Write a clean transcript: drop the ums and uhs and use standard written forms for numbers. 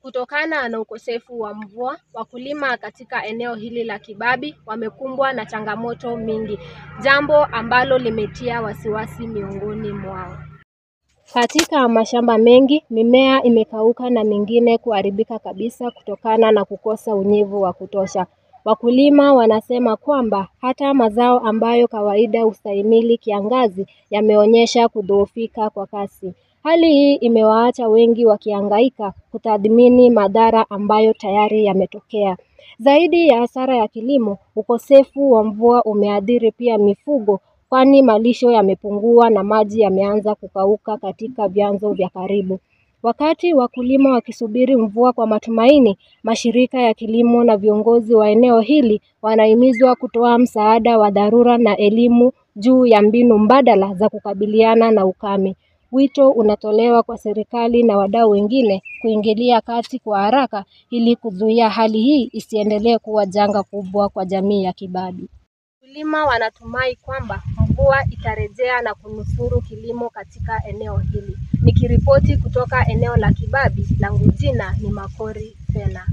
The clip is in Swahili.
Kutokana na ukosefu wa mvua, wakulima katika eneo hili la Kibabi wamekumbwa na changamoto mingi, jambo ambalo limetia wasiwasi miongoni mwao. Katika mashamba mengi, mimea imekauka na mingine kuharibika kabisa kutokana na kukosa unyevu wa kutosha. Wakulima wanasema kwamba hata mazao ambayo kawaida hustahimili kiangazi yameonyesha kudhoofika kwa kasi. Hali hii imewaacha wengi wakihangaika kutathmini madhara ambayo tayari yametokea. Zaidi ya hasara ya kilimo, ukosefu wa mvua umeathiri pia mifugo, kwani malisho yamepungua na maji yameanza kukauka katika vyanzo vya karibu. Wakati wakulima wakisubiri mvua kwa matumaini, mashirika ya kilimo na viongozi wa eneo hili wanahimizwa kutoa msaada wa dharura na elimu juu ya mbinu mbadala za kukabiliana na ukame. Wito unatolewa kwa serikali na wadau wengine kuingilia kati kwa haraka ili kuzuia hali hii isiendelee kuwa janga kubwa kwa jamii ya Kibabi. Wakulima wanatumai kwamba mvua itarejea na kunusuru kilimo katika eneo hili. Nikiripoti kutoka eneo la Kibabi, langu jina ni Makori Fena.